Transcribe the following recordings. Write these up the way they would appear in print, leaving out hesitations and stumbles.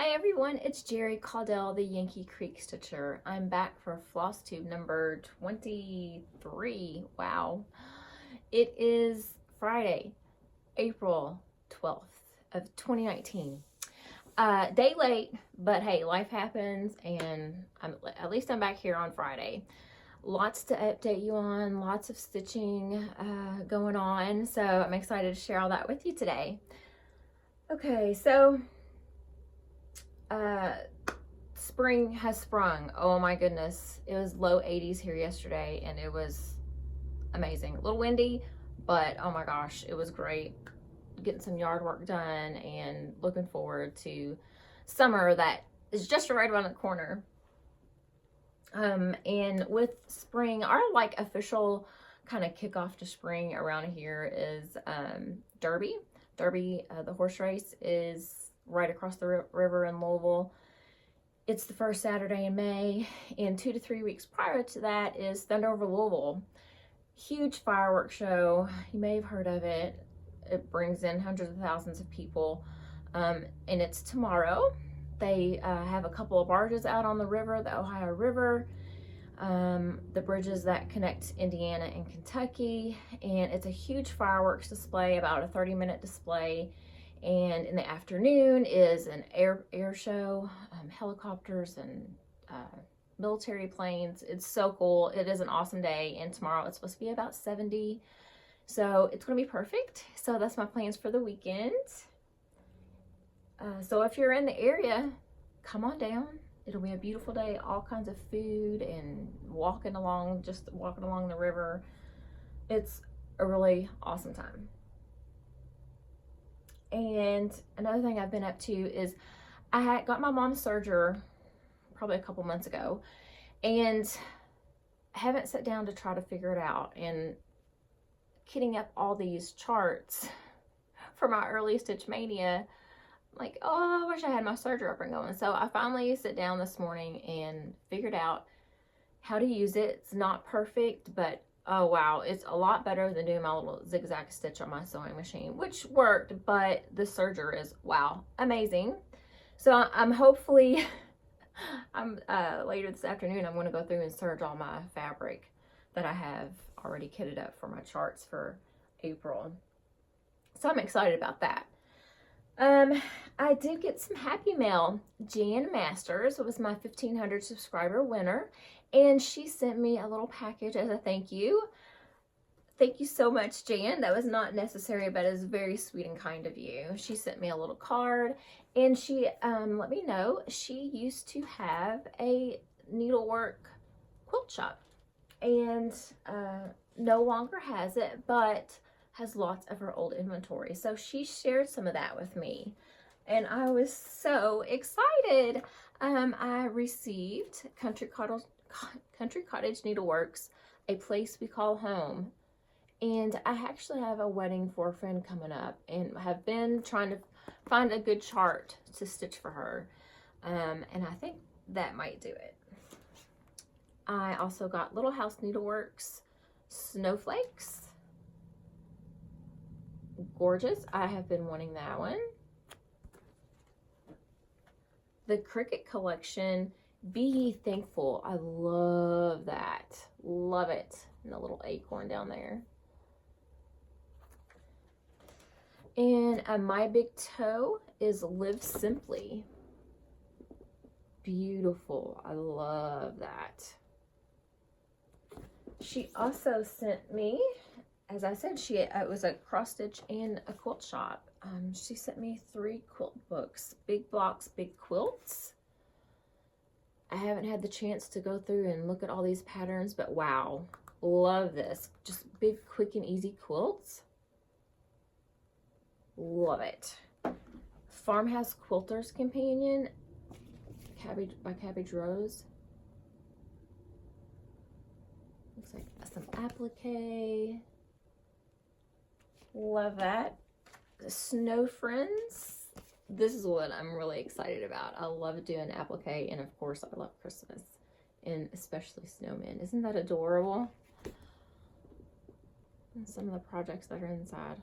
Hi everyone, it's Jerry Caudell, the Yankee Creek Stitcher. I'm back for Flosstube number 23. Wow. It is Friday, April 12th of 2019. Day late, but hey, life happens and at least I'm back here on Friday. Lots to update you on, lots of stitching going on, so I'm excited to share all that with you today. Okay, so spring has sprung. Oh my goodness. It was low 80s here yesterday and it was amazing. A little windy, but oh my gosh, it was great. Getting some yard work done and looking forward to summer that is just right around the corner. And with spring, our like official kind of kickoff to spring around here is Derby. Derby, the horse race, is right across the river in Louisville. It's the first Saturday in May, and 2 to 3 weeks prior to that is Thunder Over Louisville. Huge fireworks show. You may have heard of it. It brings in hundreds of thousands of people, and it's tomorrow. They have a couple of barges out on the river, the Ohio River, the bridges that connect Indiana and Kentucky, and it's a huge fireworks display, about a 30-minute display. And in the afternoon is an air show, helicopters and military planes. It's so cool. It is an awesome day, and tomorrow it's supposed to be about 70, so it's gonna be perfect. So that's my plans for the weekend. So if you're in the area, come on down. It'll be a beautiful day, all kinds of food and just walking along the river. It's a really awesome time. And another thing I've been up to is I had got my mom's serger probably a couple months ago and haven't sat down to try to figure it out, and kitting up all these charts for my early stitch mania. Like, oh, I wish I had my serger up and going. So I finally sit down this morning and figured out how to use it. It's not perfect, but oh wow, it's a lot better than doing my little zigzag stitch on my sewing machine, which worked, but the serger is, wow, amazing. So I'm hopefully, later this afternoon, I'm gonna go through and serge all my fabric that I have already kitted up for my charts for April. So I'm excited about that. I did get some happy mail. Jan Masters was my 1,500 subscriber winner, and she sent me a little package as a thank you. Thank you so much, Jan. That was not necessary, but it was very sweet and kind of you. She sent me a little card, and she let me know she used to have a needlework quilt shop, and no longer has it, but has lots of her old inventory. So she shared some of that with me, and I was so excited. I received Country Cottage Needleworks, A Place We Call Home, and I actually have a wedding for a friend coming up and have been trying to find a good chart to stitch for her, and I think that might do it. I also got Little House Needleworks Snowflakes. Gorgeous. I have been wanting that one. The Cricket Collection, Be Ye Thankful. I love that. Love it. And the little acorn down there. And My Big Toe is Live Simply. Beautiful. I love that. She also sent me, as I said, it was a cross stitch and a quilt shop. She sent me 3 quilt books, Big Blocks, Big Quilts. I haven't had the chance to go through and look at all these patterns, but wow, love this. Just big, quick, and easy quilts. Love it. Farmhouse Quilter's Companion, by Cabbage Rose. Looks like some applique. Love that. The Snow Friends. This is what I'm really excited about. I love doing applique, and of course I love Christmas, and especially snowmen. Isn't that adorable? And some of the projects that are inside.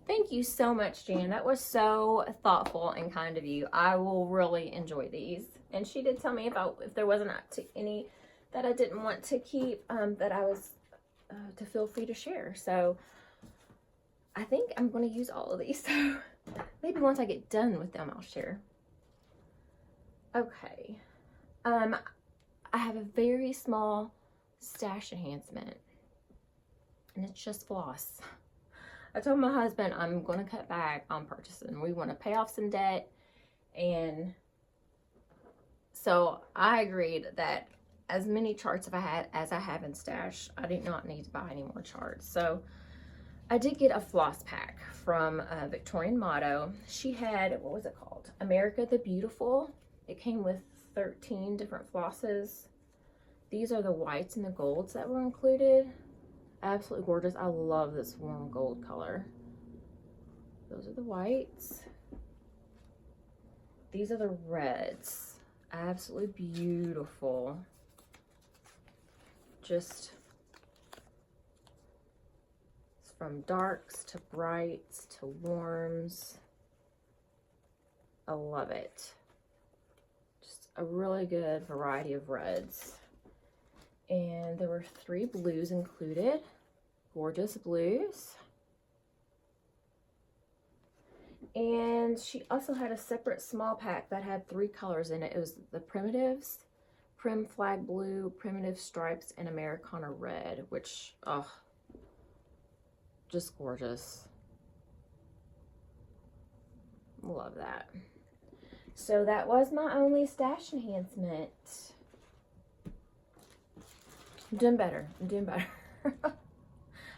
Thank you so much, Jan. That was so thoughtful and kind of you. I will really enjoy these. And she did tell me if there wasn't any that I didn't want to keep, that I was to feel free to share. So I think I'm going to use all of these. So maybe once I get done with them, I'll share. Okay. I have a very small stash enhancement, and it's just floss. I told my husband I'm going to cut back on purchasing. We want to pay off some debt, and so I agreed that as many charts as I have in stash, I did not need to buy any more charts. So I did get a floss pack from Victorian Motto. She had, what was it called? America the Beautiful. It came with 13 different flosses. These are the whites and the golds that were included. Absolutely gorgeous. I love this warm gold color. Those are the whites. These are the reds. Absolutely beautiful. Just from darks to brights to warms. I love it. Just a really good variety of reds. And there were 3 blues included. Gorgeous blues. And she also had a separate small pack that had 3 colors in it. It was the Primitives, Prim Flag Blue, Primitive Stripes, and Americana Red, which, oh, just gorgeous. Love that. So that was my only stash enhancement. I'm doing better. I'm doing better.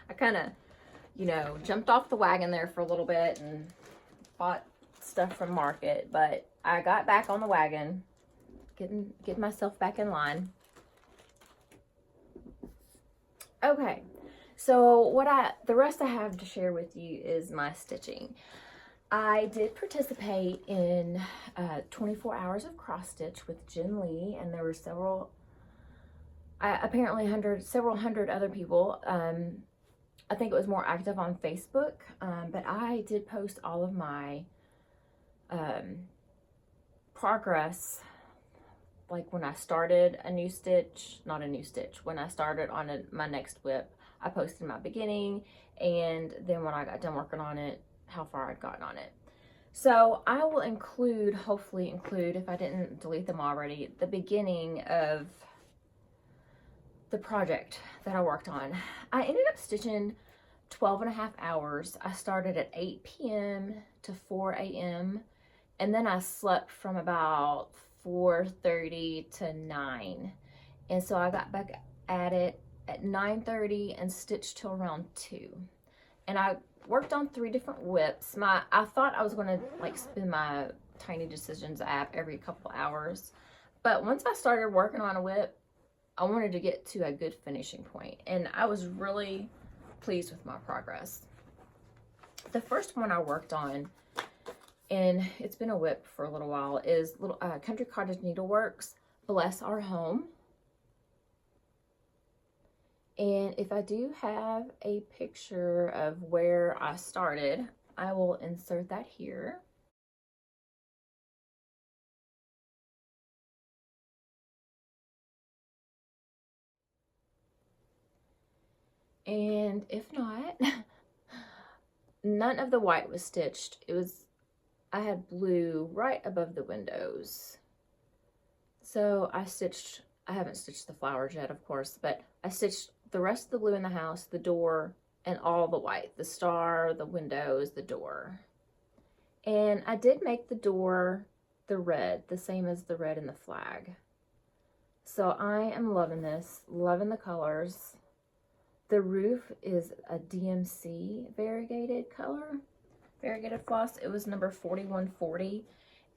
I kind of, you know, jumped off the wagon there for a little bit and bought stuff from Market, but I got back on the wagon, getting myself back in line. Okay, so the rest I have to share with you is my stitching. I did participate in 24 hours of cross stitch with Jen Lee, and there were apparently several hundred other people. I think it was more active on Facebook, but I did post all of my progress, like when I started a new stitch, not a new stitch, when I started on my next whip, I posted my beginning, and then when I got done working on it, how far I'd gotten on it. So I will hopefully include, if I didn't delete them already, the beginning of the project that I worked on. I ended up stitching 12.5 hours. I started at 8 p.m. to 4 a.m. and then I slept from about 4:30 to 9. And so I got back at it at 9:30 and stitched till around 2. And I worked on 3 different whips. I thought I was going to like spin my Tiny Decisions app every couple hours, but once I started working on a whip, I wanted to get to a good finishing point, and I was really pleased with my progress. The first one I worked on, and it's been a whip for a little while, is little Country Cottage Needleworks Bless Our Home. And if I do have a picture of where I started, I will insert that here. And if not, none of the white was stitched. I had blue right above the windows. So I haven't stitched the flowers yet, of course, but I stitched the rest of the blue in the house, the door, and all the white, the star, the windows, the door. And I did make the door the red, the same as the red in the flag. So I am loving this, loving the colors. The roof is a DMC variegated color, variegated floss. It was number 4140,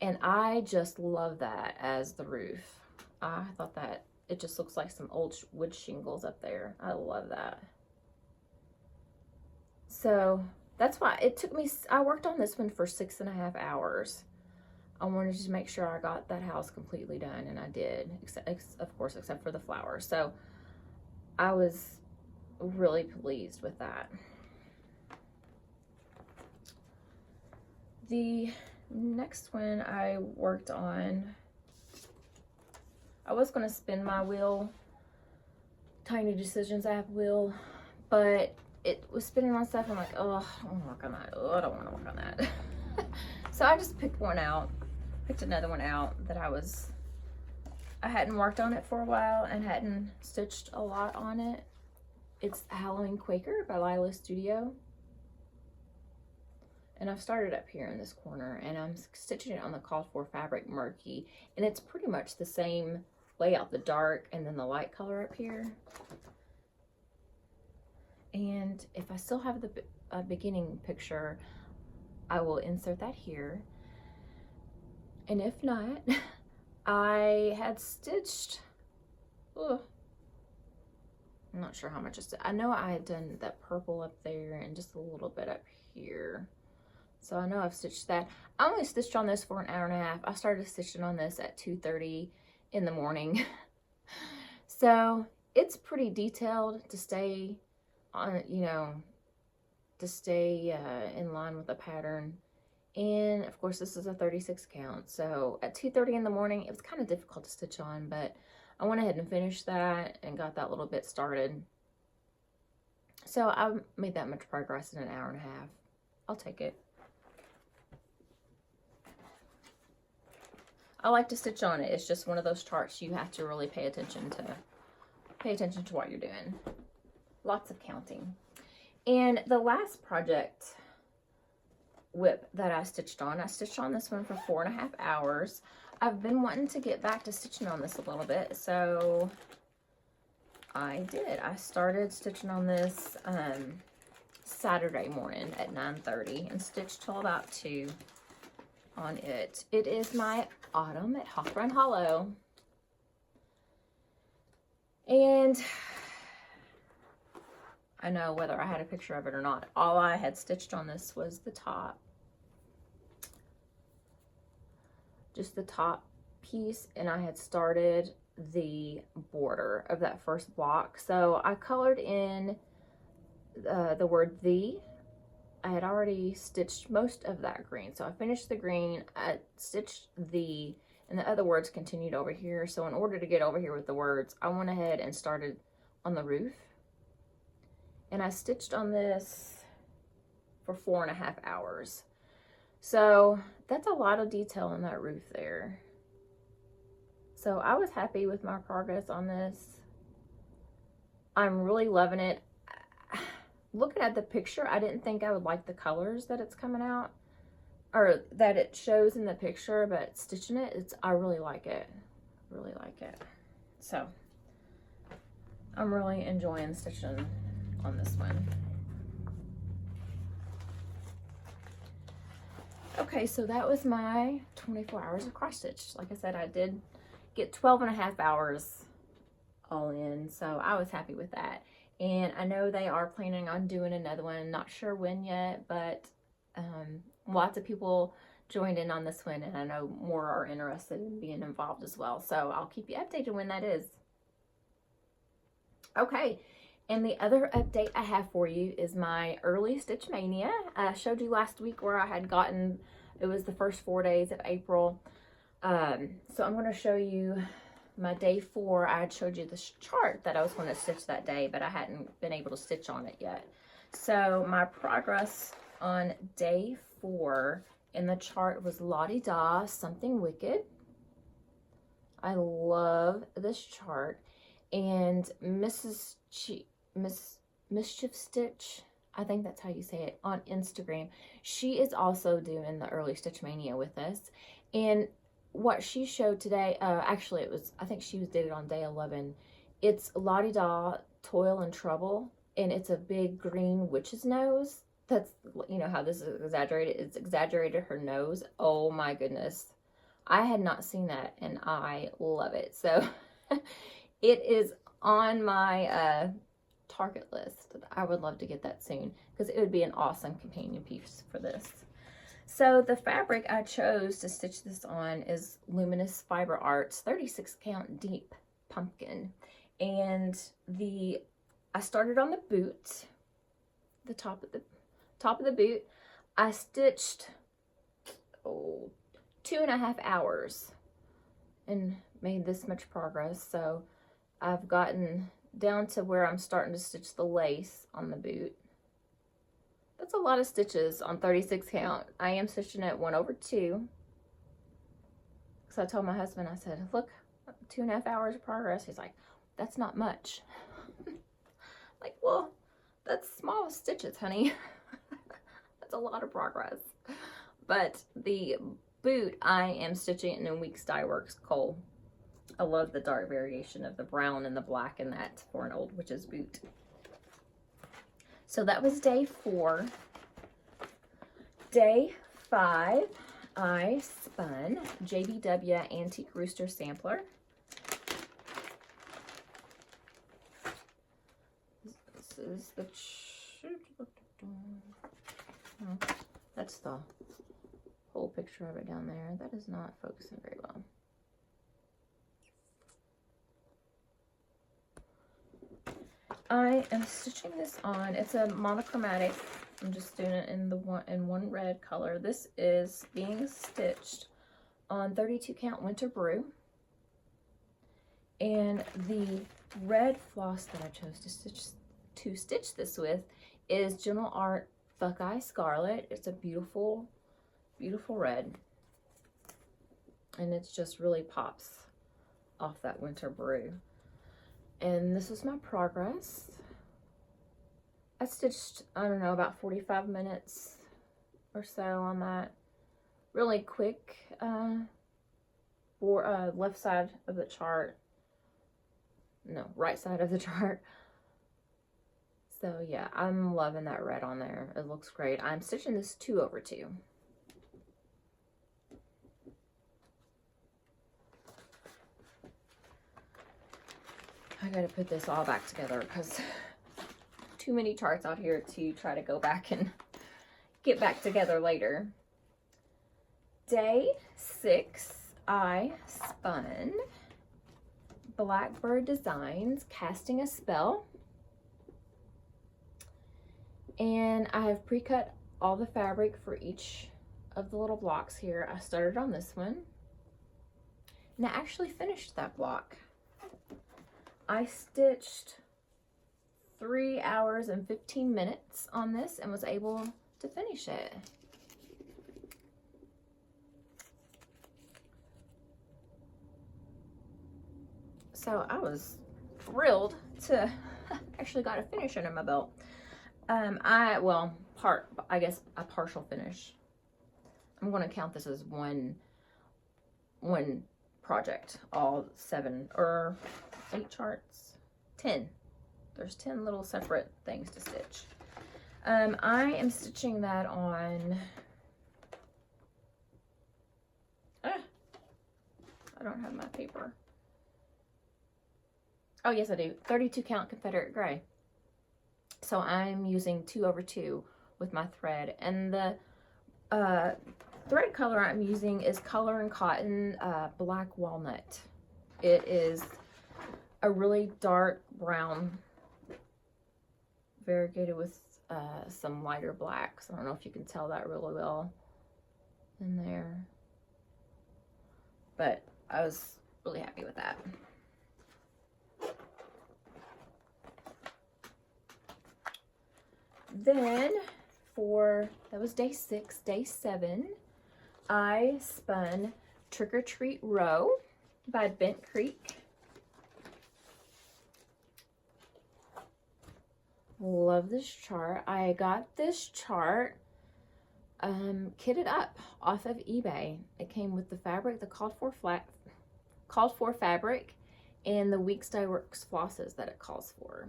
and I just love that as the roof. I thought that it just looks like some old wood shingles up there. I love that. So that's why it took me, I worked on this one for 6.5 hours. I wanted to make sure I got that house completely done, and I did, of course, except for the flowers. So I was really pleased with that. The next one I worked on, I was going to spin my wheel, Tiny Decisions app wheel, but it was spinning on stuff. I'm like, oh, I don't want to work on that. Oh, I don't want to work on that. So I just picked one out, picked another one out that I hadn't worked on it for a while and hadn't stitched a lot on it. It's Halloween Quaker by Lilo Studio. And I've started up here in this corner, and I'm stitching it on the called for fabric Murky, and it's pretty much the same layout, the dark and then the light color up here. And if I still have the beginning picture, I will insert that here. And if not, I had stitched, I'm not sure how much I know I had done that purple up there and just a little bit up here. So I know I've stitched that. I only stitched on this for an hour and a half. I started stitching on this at 2:30 in the morning. So it's pretty detailed to stay on, you know, to stay in line with the pattern. And of course this is a 36 count. So at 2:30 in the morning, it was kind of difficult to stitch on, but I went ahead and finished that and got that little bit started. So I made that much progress in an hour and a half. I'll take it. I like to stitch on it. It's just one of those charts you have to really pay attention to what you're doing. Lots of counting. And the last project whip that I stitched on this one for 4.5 hours. I've been wanting to get back to stitching on this a little bit, so I did. I started stitching on this Saturday morning at 9:30 and stitched till about 2 on it. It is my Autumn at Hawk Run Hollow. And I know whether I had a picture of it or not, all I had stitched on this was the top. Just the top piece, and I had started the border of that first block. So I colored in the word "the." I had already stitched most of that green, so I finished the green, I stitched "the," and the other words continued over here. So in order to get over here with the words, I went ahead and started on the roof, and I stitched on this for 4.5 hours. So that's a lot of detail on that roof there. So I was happy with my progress on this. I'm really loving it. Looking at the picture, I didn't think I would like the colors that it's coming out, or that it shows in the picture, but stitching it, I really like it. Really like it. So I'm really enjoying stitching on this one. Okay, so that was my 24 hours of cross stitch. Like I said, I did get 12.5 hours all in, so I was happy with that. And I know they are planning on doing another one. Not sure when yet, but lots of people joined in on this one, and I know more are interested in being involved as well. So I'll keep you updated when that is. Okay, and the other update I have for you is my early stitch mania. I showed you last week where I had gotten, it was the first 4 days of April. So I'm going to show you my day 4. I had showed you this chart that I was going to stitch that day, but I hadn't been able to stitch on it yet. So my progress on day 4 in the chart was La-Di-Da, Something Wicked. I love this chart. And Mischief Stitch, I think that's how you say it, on Instagram, she is also doing the early stitch mania with us. And what she showed today, actually it was, I think she did it on day 11. It's La-Di-Da, Toil and Trouble, and it's a big green witch's nose. That's, you know how this is exaggerated. It's exaggerated her nose. Oh my goodness. I had not seen that, and I love it. So it is on my target list. I would love to get that soon, because it would be an awesome companion piece for this. So the fabric I chose to stitch this on is Luminous Fiber Arts 36 count deep pumpkin. And I started on the boot, the top of the boot. I stitched oh, 2.5 hours and made this much progress. So I've gotten down to where I'm starting to stitch the lace on the boot. That's a lot of stitches on 36 count. I am stitching at 1/2. So I told my husband, I said, look, 2.5 hours of progress. He's like, that's not much. Like, well, that's small stitches, honey. That's a lot of progress. But the boot, I am stitching in Weeks Dye Works Kohl. I love the dark variation of the brown and the black in that for an old witch's boot. So that was day 4. Day 5, I spun JBW Antique Rooster Sampler. This is the, that's the whole picture of it down there. That is not focusing very well. I am stitching this on. It's a monochromatic. I'm just doing it in one red color. This is being stitched on 32 count Winter Brew. And the red floss that I chose to stitch this with is General Art Buckeye Scarlet. It's a beautiful, beautiful red. And it just really pops off that Winter Brew. And this was my progress. I stitched, I don't know, about 45 minutes or so on that. Really quick for left side of the chart. No, right side of the chart. So yeah, I'm loving that red on there. It looks great. I'm stitching this 2/2. I gotta put this all back together because too many charts out here to try to go back and get back together later. Day 6, I spun Blackbird Designs Casting a Spell. And I have pre-cut all the fabric for each of the little blocks here. I started on this one. And I actually finished that block. I stitched 3 hours and 15 minutes on this and was able to finish it. So I was thrilled to actually got a finish under my belt. I guess a partial finish. I'm going to count this as one project, all 7 or 8 charts, 10. There's 10 little separate things to stitch. I am stitching that on, I don't have my paper. Oh yes I do, 32 count Confederate Gray. So I'm using 2/2 with my thread, and the thread color I'm using is Color and Cotton Black Walnut. It is a really dark brown variegated with some lighter blacks. I don't know if you can tell that really well in there, but I was really happy with that. Then that was day 6, day 7, I spun Trick or Treat Row by Bent Creek. Love this chart. I got this chart kitted up off of eBay. It came with the fabric, the called for fabric, and the Weeks Dye Works flosses that it calls for.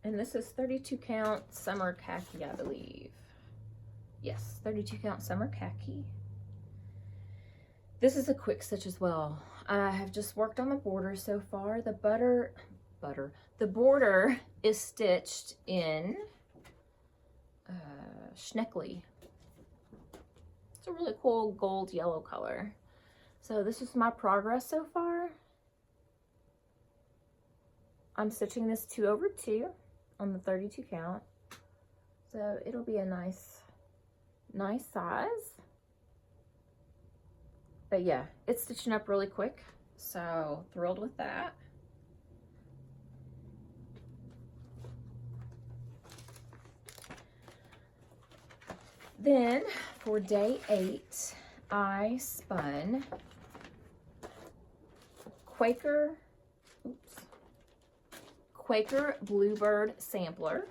And this is 32 count summer khaki, I believe. Yes, 32 count summer khaki. This is a quick stitch as well. I have just worked on the border so far. The border is stitched in Schneckly. It's a really cool gold yellow color. So this is my progress so far. I'm stitching this 2/2. on the 32 count. So it'll be a nice size. But yeah, it's stitching up really quick. So thrilled with that. Then for day 8, I spun Quaker Bluebird Sampler.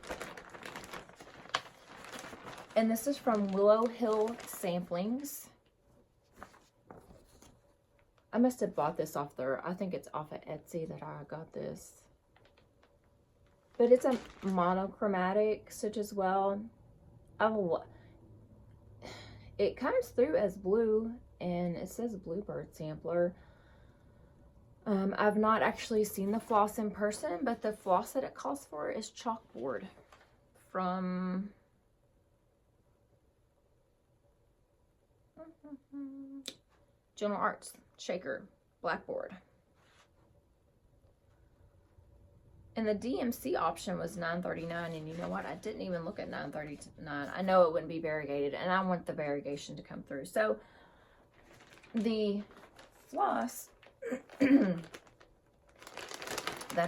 And this is from Willow Hill Samplings. I must have bought this off there. I think it's off of Etsy that I got this. But it's a monochromatic stitch as well. It comes through as blue, and it says Bluebird Sampler. I've not actually seen the floss in person, but the floss that it calls for is chalkboard from General Arts Shaker Blackbird. And the DMC option was $9.39, and you know what? I didn't even look at $9.39. I know it wouldn't be variegated, and I want the variegation to come through. So the floss that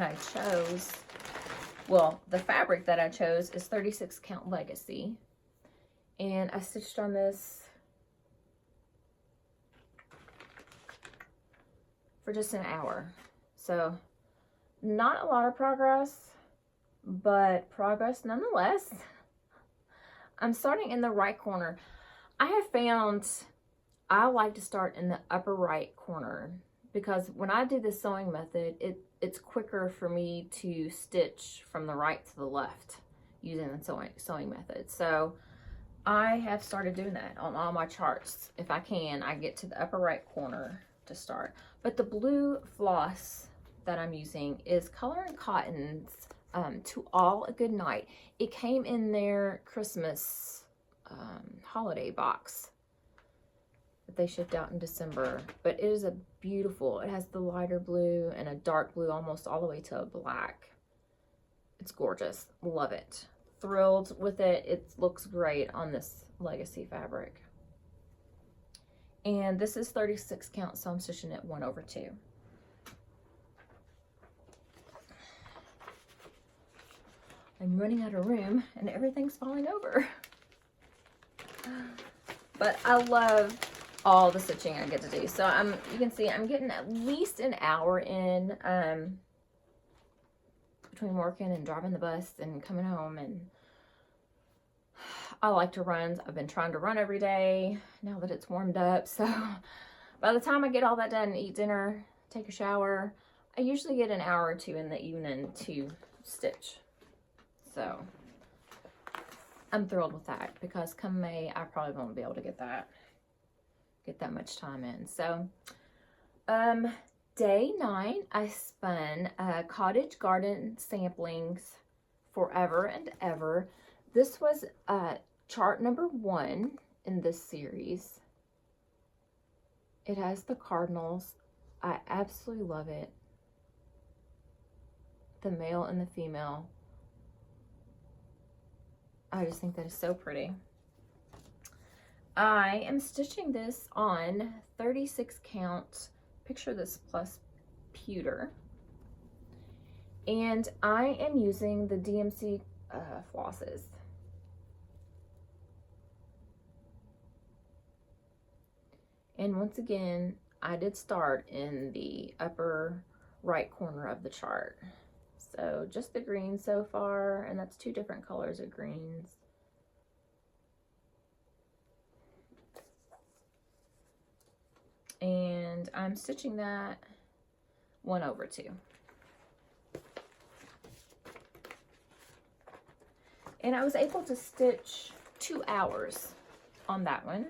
I chose, well, the fabric that I chose is 36 count Legacy, and I stitched on this for just an hour. So not a lot of progress, but progress nonetheless. I'm starting in the right corner. I have found I like to start in the upper right corner because when I do the sewing method, it's quicker for me to stitch from the right to the left using the sewing method. So I have started doing that on all my charts. If I can, I get to the upper right corner to start. But the blue floss that I'm using is Color and Cotton's To All a Good Night. It came in their Christmas holiday box that they shipped out in December, but it is a beautiful, it has the lighter blue and a dark blue almost all the way to a black. It's gorgeous. Love it. Thrilled with it. It looks great on this Legacy fabric. And this is 36 count, so I'm stitching it 1/2. I'm running out of room and everything's falling over. But I love all the stitching I get to do. So you can see I'm getting at least an hour in between working and driving the bus and coming home. And I like to run. I've been trying to run every day now that it's warmed up. So by the time I get all that done, eat dinner, take a shower, I usually get an hour or 2 in the evening to stitch. So I'm thrilled with that because come May, I probably won't be able to get that much time in. So day 9, I spun Cottage Garden Samplings Forever and Ever. This was chart number 1 in this series. It has the cardinals. I absolutely love it. The male and the female. I just think that is so pretty. I am stitching this on 36 count, picture this plus pewter. And I am using the DMC flosses. And once again, I did start in the upper right corner of the chart. So just the green so far, and that's 2 different colors of greens. And I'm stitching that 1/2. And I was able to stitch 2 hours on that one.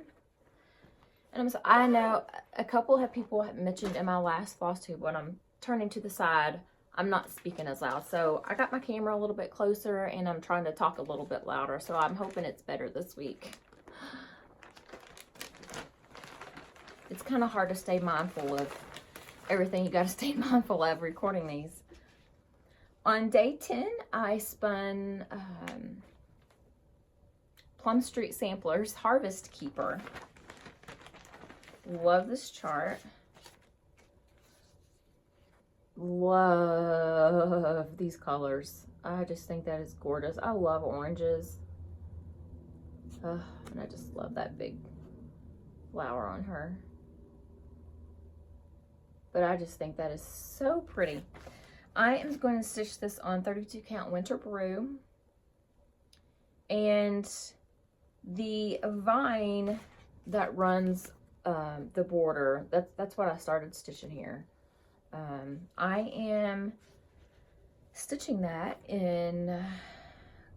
And I know a couple of people have mentioned in my last Flosstube when I'm turning to the side, I'm not speaking as loud. So I got my camera a little bit closer and I'm trying to talk a little bit louder. So I'm hoping it's better this week. It's kind of hard to stay mindful of everything you got to stay mindful of recording these. On day 10, I spun Plum Street Sampler's Harvest Keeper. Love this chart. Love these colors. I just think that is gorgeous. I love oranges. And I just love that big flower on her. But I just think that is so pretty. I am going to stitch this on 32 count Winter Brew. And the vine that runs the border, that's what I started stitching here. I am stitching that in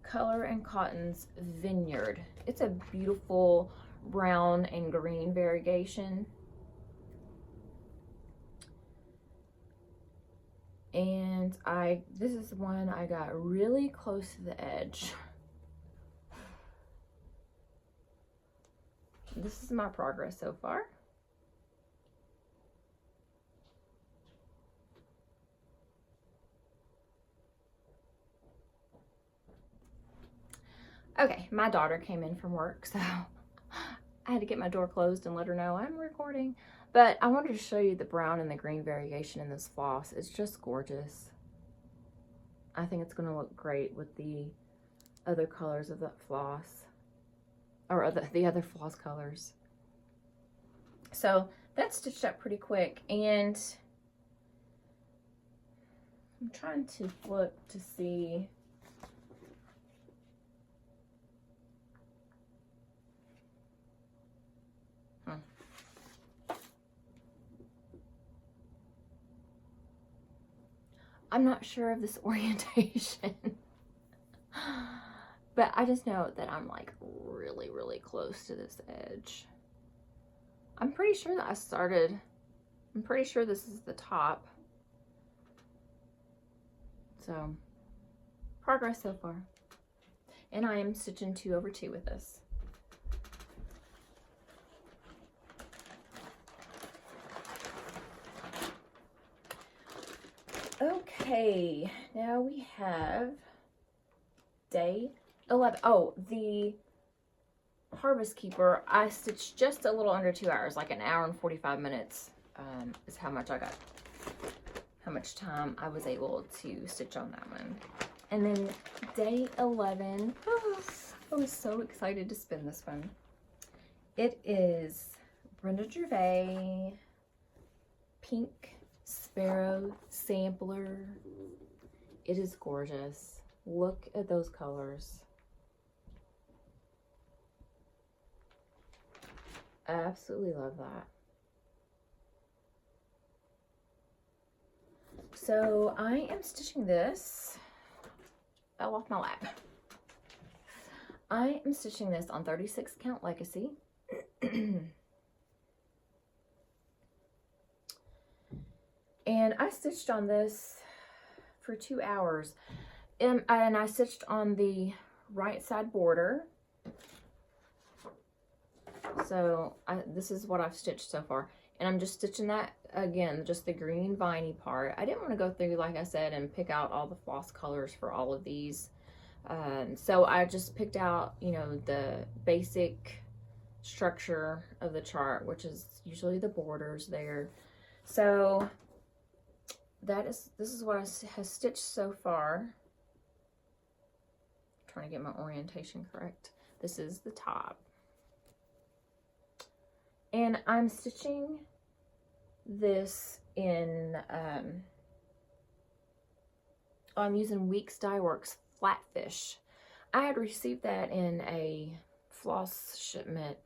Color and Cotton's Vineyard. It's a beautiful brown and green variegation. And this is one I got really close to the edge. This is my progress so far. Okay, my daughter came in from work, so I had to get my door closed and let her know I'm recording. But I wanted to show you the brown and the green variation in this floss. It's just gorgeous. I think it's going to look great with the other colors of that floss. Or the other floss colors. So that's stitched up pretty quick. And I'm trying to flip to see. I'm not sure of this orientation, but I just know that I'm like really, really close to this edge. I'm pretty sure that I'm pretty sure this is the top. So, progress so far. And I am stitching 2 over 2 with this. Okay, now we have day 11. Oh, the Harvest Keeper, I stitched just a little under 2 hours, like an hour and 45 minutes is how much time I was able to stitch on that one. And then day 11, I was so excited to spin this one. It is Brenda Gervais Pink Sparrow Sampler. It is gorgeous. Look at those colors. I absolutely love that. So I am stitching this. Fell off my lap. I am stitching this on 36 count Legacy. And I stitched on this for 2 hours. And I stitched on the right side border. So this is what I've stitched so far. And I'm just stitching that again, just the green viney part. I didn't want to go through, like I said, and pick out all the floss colors for all of these. So I just picked out, you know, the basic structure of the chart, which is usually the borders there. So this is what I have stitched so far. I'm trying to get my orientation correct. This is the top. And I'm stitching this in, I'm using Weeks Dye Works Flatfish. I had received that in a floss shipment.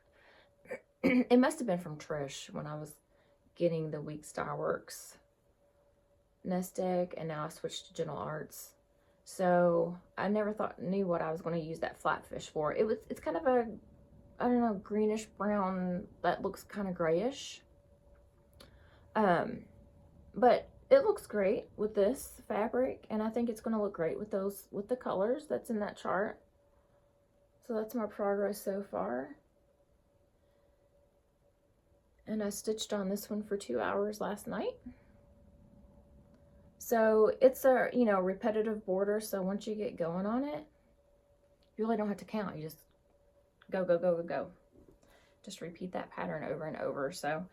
It must have been from Trish when I was getting the Weeks Dye Works nest egg, and now I switched to Gentle Arts. So I never knew what I was going to use that Flatfish for. It's kind of a, I don't know, greenish brown that looks kind of grayish. But it looks great with this fabric, and I think it's going to look great with the colors that's in that chart. So that's my progress so far. And I stitched on this one for 2 hours last night. So it's a, you know, repetitive border. So once you get going on it, you really don't have to count. You just go, go, go, go, go. Just repeat that pattern over and over. So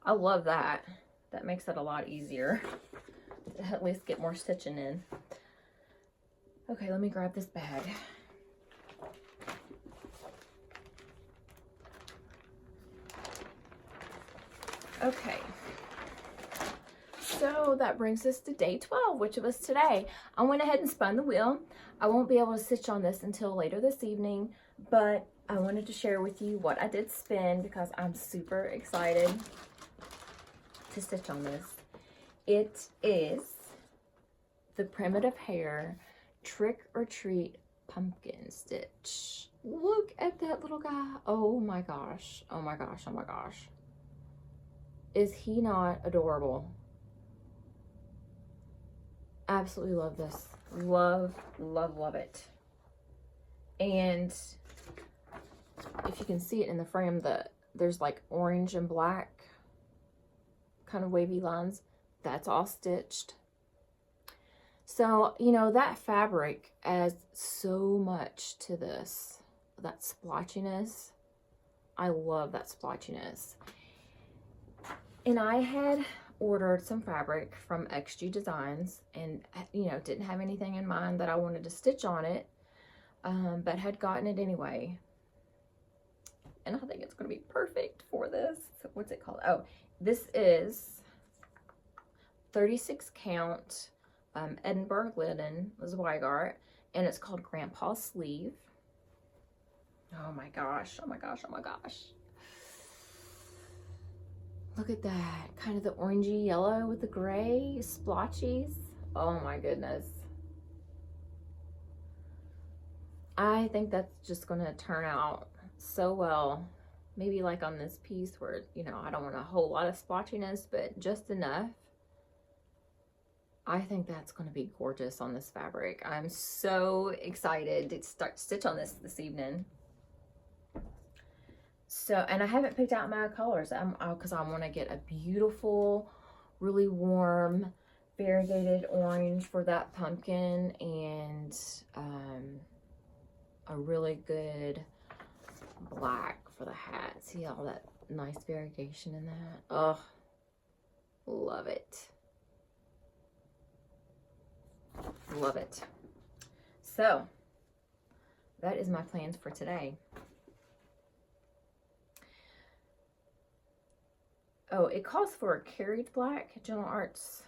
I love that. That makes it a lot easier to at least get more stitching in. Okay, let me grab this bag. Okay. So that brings us to day 12, which was today. I went ahead and spun the wheel. I won't be able to stitch on this until later this evening, but I wanted to share with you what I did spin because I'm super excited to stitch on this. It is the Primitive Hair Trick or Treat Pumpkin Stitch. Look at that little guy. Oh my gosh. Oh my gosh. Oh my gosh. Is he not adorable? Absolutely love this. Love, love, love it. And if you can see it in the frame, there's like orange and black kind of wavy lines. That's all stitched. So, you know, that fabric adds so much to this. That splotchiness. I love that splotchiness. And I had ordered some fabric from XG Designs and, you know, didn't have anything in mind that I wanted to stitch on it, but had gotten it anyway. And I think it's going to be perfect for this. What's it called? Oh, this is 36 count Edinburgh linen, Zweigart, and it's called Grandpa's Sleeve. Oh my gosh, oh my gosh, oh my gosh. Look at that, kind of the orangey yellow with the gray splotchies. Oh my goodness. I think that's just gonna turn out so well. Maybe like on this piece where, you know, I don't want a whole lot of splotchiness, but just enough. I think that's gonna be gorgeous on this fabric. I'm so excited to start stitch on this evening. So, and I haven't picked out my colors because I want to get a beautiful, really warm, variegated orange for that pumpkin, and a really good black for the hat. See all that nice variegation in that? Oh, love it. Love it. So, that is my plans for today. Oh, it calls for a carried black, Gentle Arts.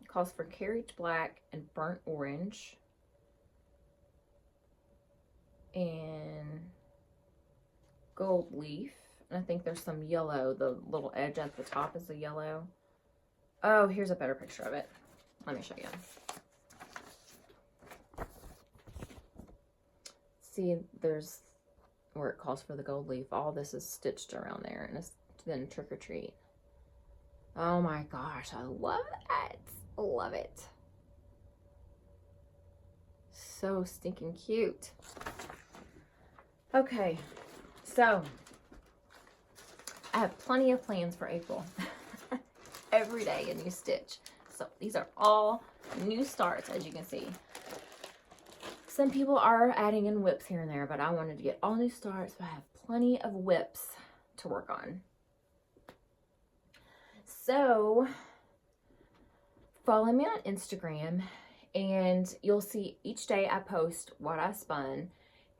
It calls for carried black and burnt orange. And gold leaf. And I think there's some yellow. The little edge at the top is the yellow. Oh, here's a better picture of it. Let me show you. See, there's where it calls for the gold leaf. All this is stitched around there, and it's then Trick or Treat. Oh my gosh, I love that. I love it. So stinking cute. Okay, so I have plenty of plans for April. Every day a new stitch. So these are all new starts, as you can see. Some people are adding in whips here and there, but I wanted to get all new starts, so I have plenty of whips to work on. So, follow me on Instagram, and you'll see each day I post what I spun,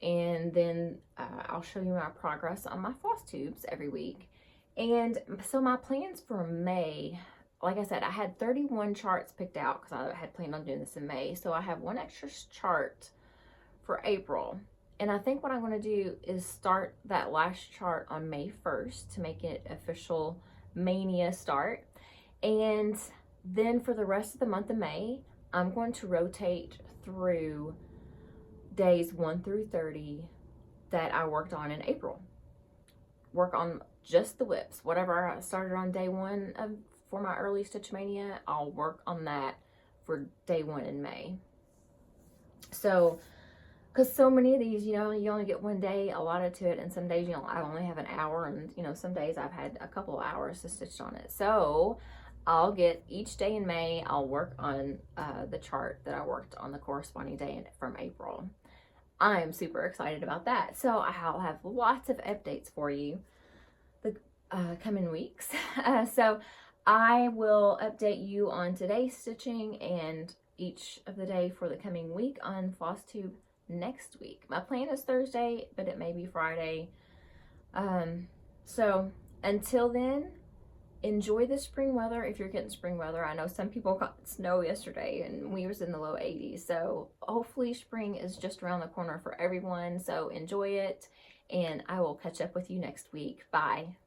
and then I'll show you my progress on my Flosstubes every week. And so my plans for May, like I said, I had 31 charts picked out because I had planned on doing this in May. So I have one extra chart for April. And I think what I'm going to do is start that last chart on May 1st to make it official Maynia start. And then for the rest of the month of May, I'm going to rotate through days 1 through 30 that I worked on in April. Work on just the whips. Whatever I started on day 1 for my early Stitch Mania, I'll work on that for day 1 in May. So because so many of these, you know, you only get one day allotted to it, and some days, you know, I only have an hour, and, you know, some days I've had a couple of hours to stitch on it. So I'll get each day in May, I'll work on the chart that I worked on the corresponding day from April. I'm super excited about that. So I'll have lots of updates for you the coming weeks. So I will update you on today's stitching and each of the day for the coming week on Flosstube next week. My plan is Thursday, but it may be Friday. So until then, enjoy the spring weather if you're getting spring weather. I know some people got snow yesterday and we was in the low 80s. So hopefully spring is just around the corner for everyone. So enjoy it, and I will catch up with you next week. Bye.